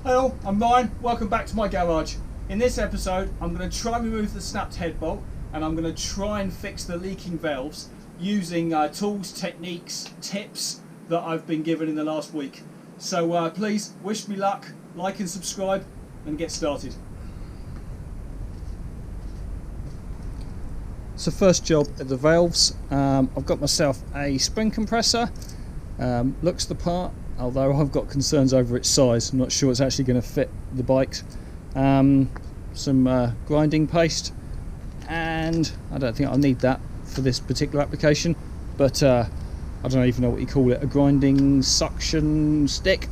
Hello, I'm Ryan, welcome back to my garage. In this episode I'm going to try and remove the snapped head bolt, and I'm going to try and fix the leaking valves using tools, techniques, tips that I've been given in the last week. So please wish me luck, like and subscribe, and get started. So first job at the valves, I've got myself a spring compressor. Looks the part, although I've got concerns over its size. I'm not sure it's actually going to fit the bike. Some grinding paste, and I don't think I'll need that for this particular application, but I don't even know what you call it, a grinding suction stick.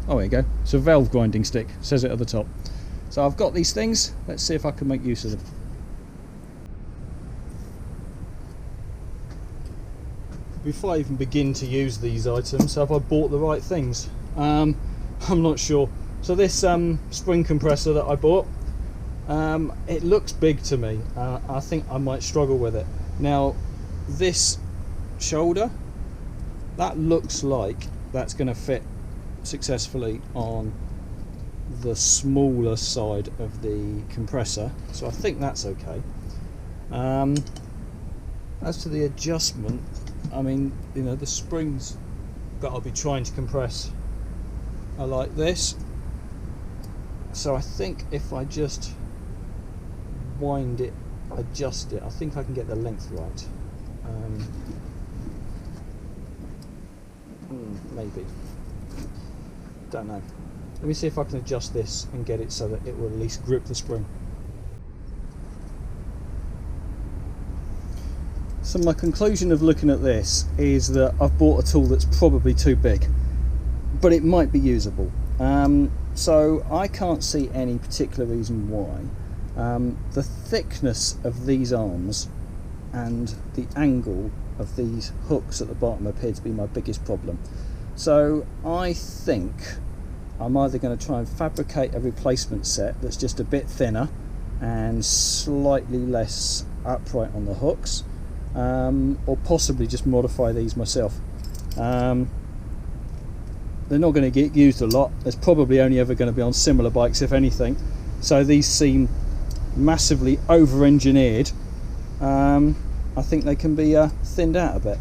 Oh, there you go, it's a valve grinding stick, says it at the top. So I've got these things, let's see if I can make use of them. Before I even begin to use these items, have I bought the right things? I'm not sure. So this spring compressor that I bought, it looks big to me. I think I might struggle with it. Now this shoulder, that looks like that's going to fit successfully on the smaller side of the compressor, so I think that's okay. As to the adjustment, I mean, you know, the springs that I'll be trying to compress are like this, so I think if I just wind it, adjust it, I think I can get the length right. Maybe, don't know. Let me see if I can adjust this and get it so that it will at least grip the spring. So my conclusion of looking at this is that I've bought a tool that's probably too big, but it might be usable. So I can't see any particular reason why. The thickness of these arms and the angle of these hooks at the bottom appear to be my biggest problem. So I think I'm either going to try and fabricate a replacement set that's just a bit thinner and slightly less upright on the hooks, or possibly just modify these myself. They're not going to get used a lot. There's probably only ever going to be on similar bikes, if anything, so these seem massively over-engineered. I think they can be thinned out a bit.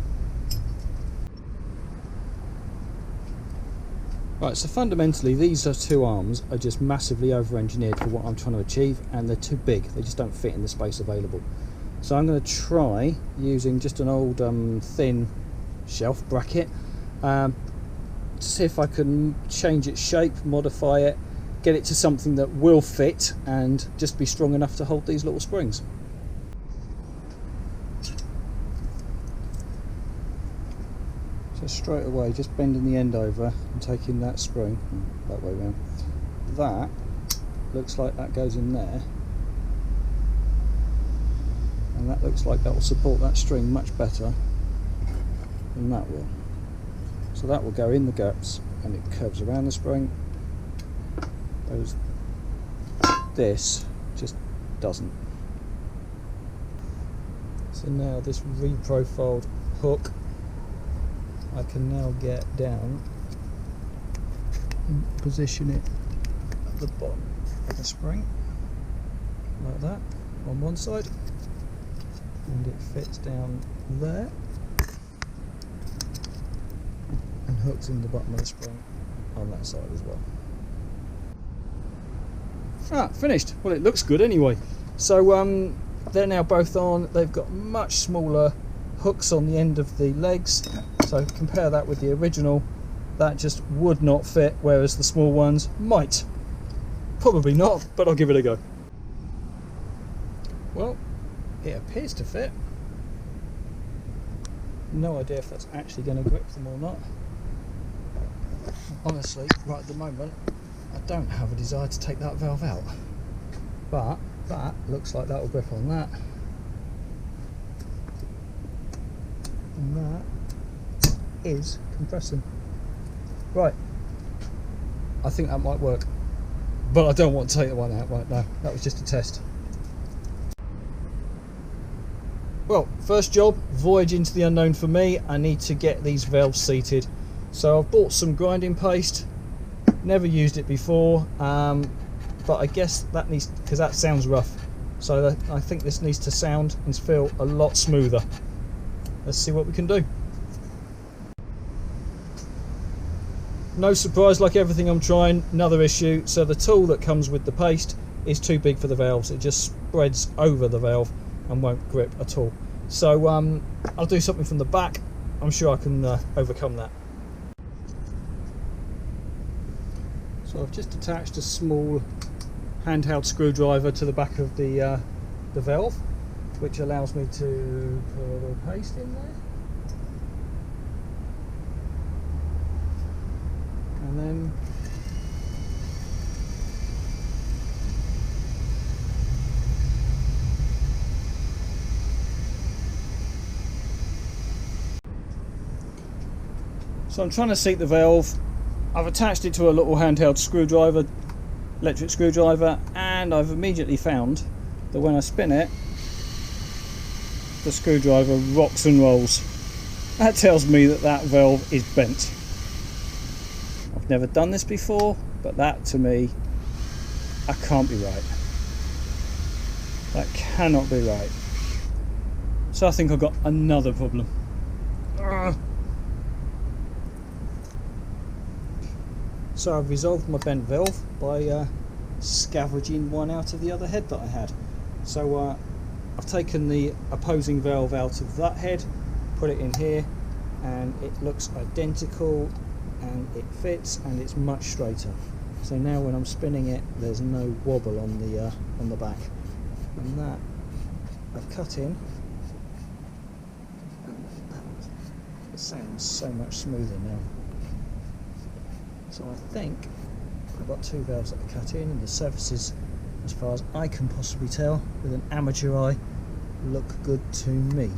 Right, so fundamentally these two arms are just massively over-engineered for what I'm trying to achieve, and they're too big. They just don't fit in the space available. So I'm going to try using just an old thin shelf bracket to see if I can change its shape, modify it, get it to something that will fit and just be strong enough to hold these little springs. So straight away, just bending the end over and taking that spring that way round. That looks like that goes in there, and that looks like that will support that string much better than that will. So that will go in the gaps and it curves around the spring. This just doesn't. So now this reprofiled hook, I can now get down and position it at the bottom of the spring like that on one side, and it fits down there and hooks in the bottom of the spring on that side as well. Finished. Well, it looks good anyway. So they're now both on. They've got much smaller hooks on the end of the legs, so compare that with the original. That just would not fit, whereas the small ones might. Probably not, but I'll give it a go. Well, it appears to fit. No idea if that's actually going to grip them or not. Honestly, right at the moment, I don't have a desire to take that valve out, but that looks like that will grip on that, and that is compressing. Right, I think that might work, but I don't want to take the one out right now. That was just a test. Well, first job, voyage into the unknown for me. I need to get these valves seated. So I've bought some grinding paste, Never used it before, but I guess that needs, because that sounds rough, so I think this needs to sound and feel a lot smoother. Let's see what we can do. No surprise, like everything I'm trying, another issue. So the tool that comes with the paste is too big for the valves. It just spreads over the valve and won't grip at all. So I'll do something from the back. I'm sure I can overcome that. So I've just attached a small handheld screwdriver to the back of the valve, which allows me to put a little paste in there. And then so I'm trying to seat the valve. I've attached it to a little handheld screwdriver, electric screwdriver, and I've immediately found that when I spin it, the screwdriver rocks and rolls. That tells me that that valve is bent. I've never done this before, but that to me, that can't be right. That cannot be right. So I think I've got another problem. So I've resolved my bent valve by scavenging one out of the other head that I had. So I've taken the opposing valve out of that head, put it in here, and it looks identical, and it fits, and it's much straighter. So now when I'm spinning it, there's no wobble on the back. And that I've cut in. It sounds so much smoother now. So I think I've got two valves that are cut in, and the surfaces, as far as I can possibly tell with an amateur eye, look good to me.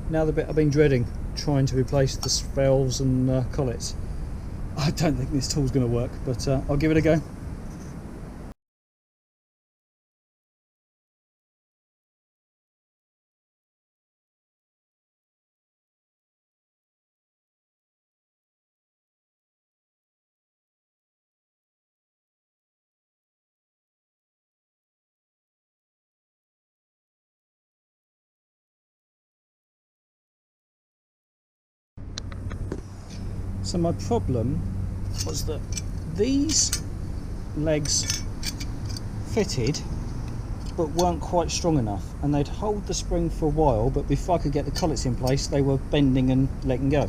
Now the bit I've been dreading, trying to replace the valves and collets. I don't think this tool's going to work, but I'll give it a go. So my problem was that these legs fitted but weren't quite strong enough, and they'd hold the spring for a while, but before I could get the collets in place they were bending and letting go.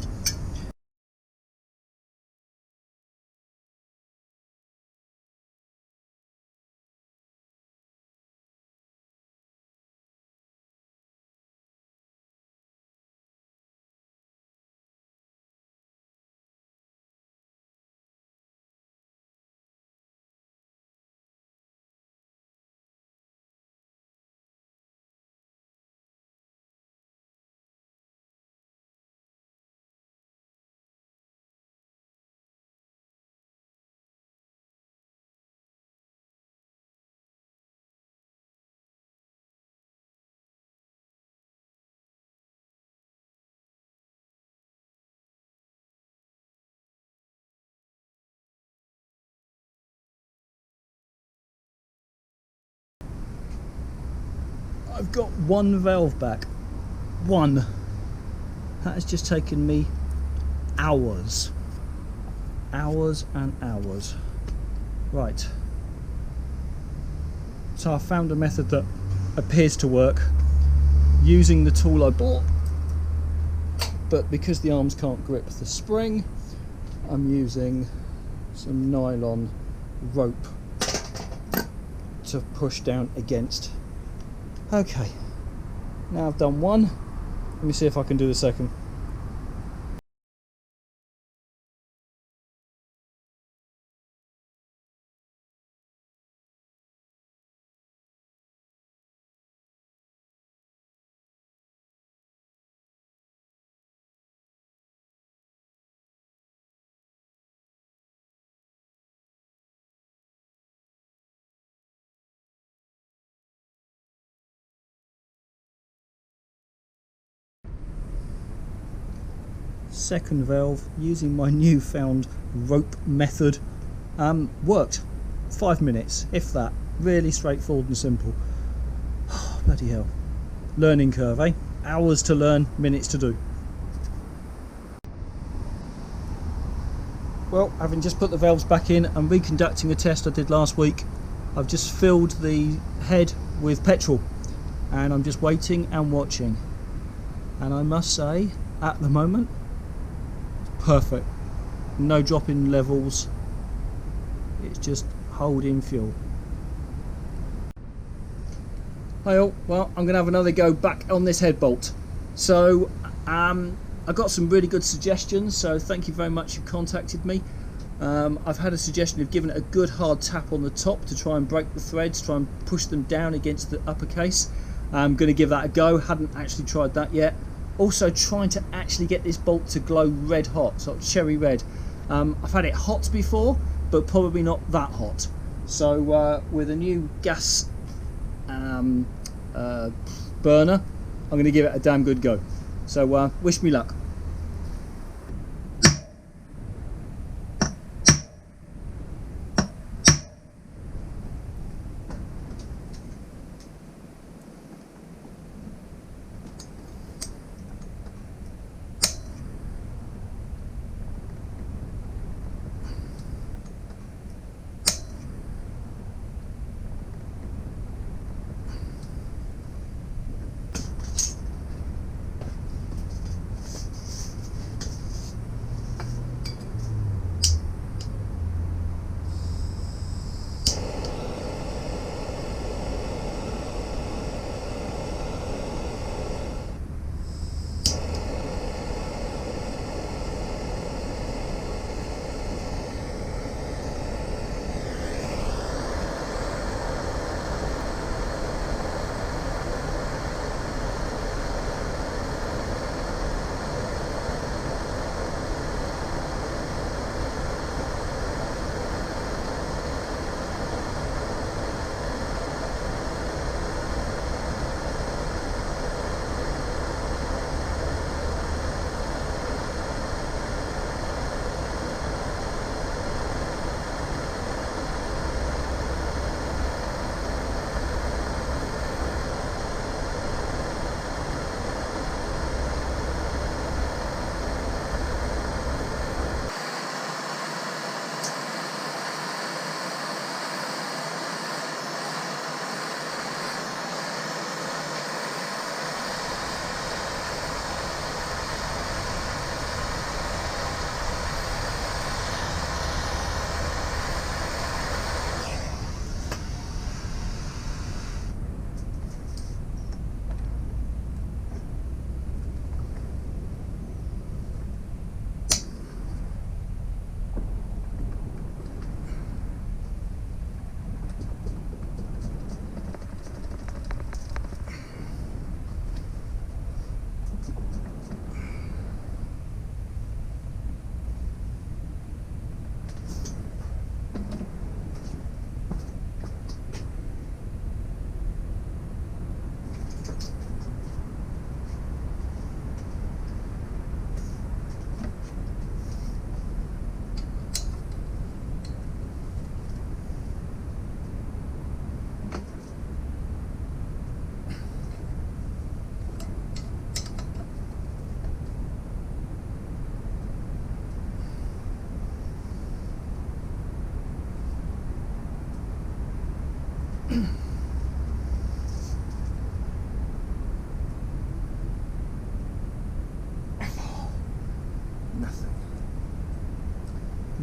I've got one valve back. One. That has just taken me hours. Hours and hours. Right. So I found a method that appears to work using the tool I bought, but because the arms can't grip the spring, I'm using some nylon rope to push down against. Okay, now I've done one, let me see if I can do the second. second valve using my newfound rope method worked. 5 minutes, if that. Really straightforward and simple. Oh, bloody hell. Learning curve, eh? Hours to learn, minutes to do. Well, having just put the valves back in and reconducting a test I did last week, I've just filled the head with petrol and I'm just waiting and watching. And I must say, at the moment, perfect. No drop in levels. It's just holding fuel. Hi all, well, I'm going to have another go back on this head bolt. So, I got some really good suggestions, so thank you very much you contacted me. I've had a suggestion of giving it a good hard tap on the top to try and break the threads, try and push them down against the upper case. I'm going to give that a go, hadn't actually tried that yet. Also trying to actually get this bolt to glow red hot, sort of cherry red. I've had it hot before, but probably not that hot. So with a new gas burner, I'm going to give it a damn good go. So wish me luck.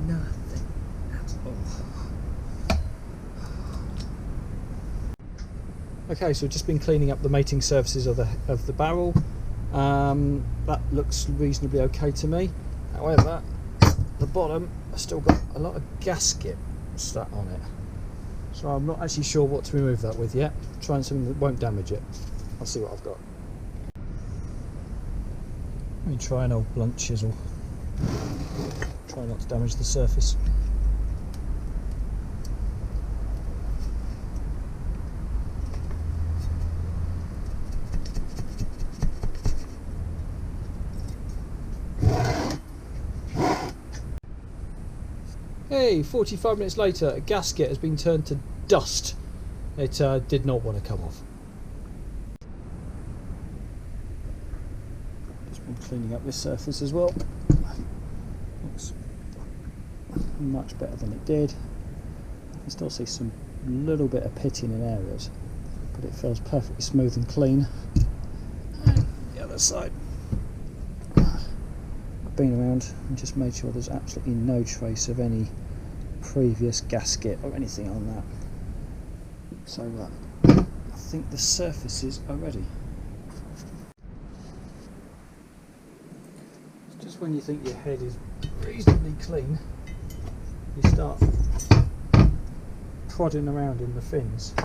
Nothing at all. Okay, so just been cleaning up the mating surfaces of the barrel. That looks reasonably okay to me. However, the bottom has still got a lot of gasket stuck on it, so I'm not actually sure what to remove that with yet. Trying something that won't damage it. I'll see what I've got. Let me try an old blunt chisel. Try not to damage the surface. Hey, 45 minutes later, a gasket has been turned to dust. It did not want to come off. Just been cleaning up this surface as well. Looks much better than it did. I can still see some little bit of pitting in areas, but it feels perfectly smooth and clean. And the other side. I've been around and just made sure there's absolutely no trace of any previous gasket or anything on that. So I think the surfaces are ready. It's just when you think your head is reasonably clean, you start prodding around in the fins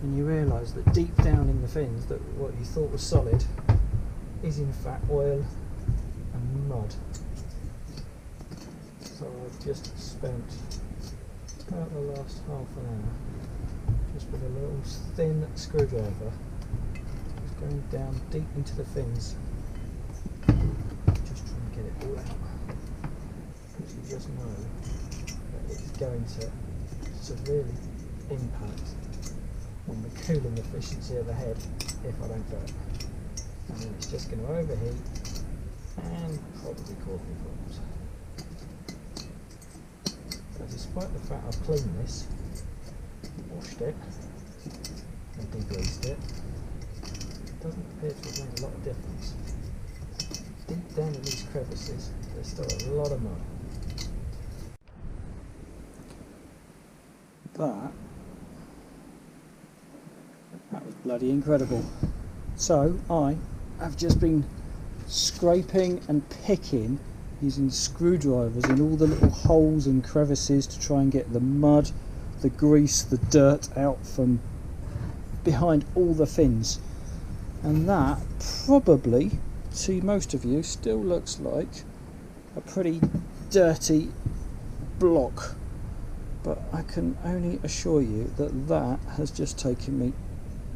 and you realise that deep down in the fins that what you thought was solid is in fact oil and mud. So I've just spent about the last half an hour just with a little thin screwdriver just going down deep into the fins, just trying to get it all out, because you just know that it's going to severely impact on the cooling efficiency of the head if I don't do it, and then it's just going to overheat and probably cause me problems. So despite the fact I've cleaned this, washed it and degreased it, it doesn't appear to have made a lot of difference. Deep down in these crevices there's still a lot of mud. That was bloody incredible. So I have just been scraping and picking using screwdrivers in all the little holes and crevices to try and get the mud, the grease, the dirt out from behind all the fins, and that probably to most of you still looks like a pretty dirty block, but I can only assure you that that has just taken me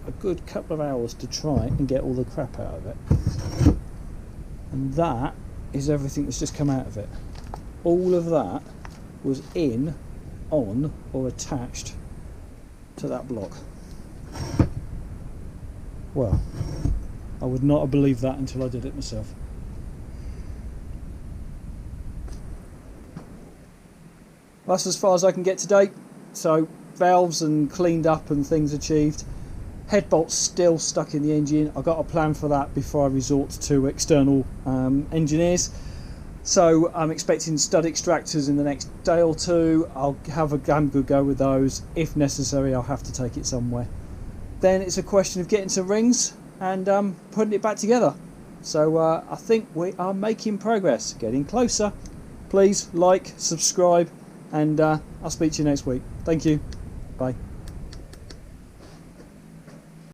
a good couple of hours to try and get all the crap out of it, and that is everything that's just come out of it. All of that was in, on or attached to that block. Well, I would not have believed that until I did it myself. That's as far as I can get today. So valves and cleaned up and things achieved. Head bolts still stuck in the engine. I've got a plan for that before I resort to external engineers. So I'm expecting stud extractors in the next day or two. I'll have a damn good go with those. If necessary, I'll have to take it somewhere. Then it's a question of getting some rings and putting it back together. So I think we are making progress, getting closer. Please like, subscribe, and I'll speak to you next week. Thank you. Bye.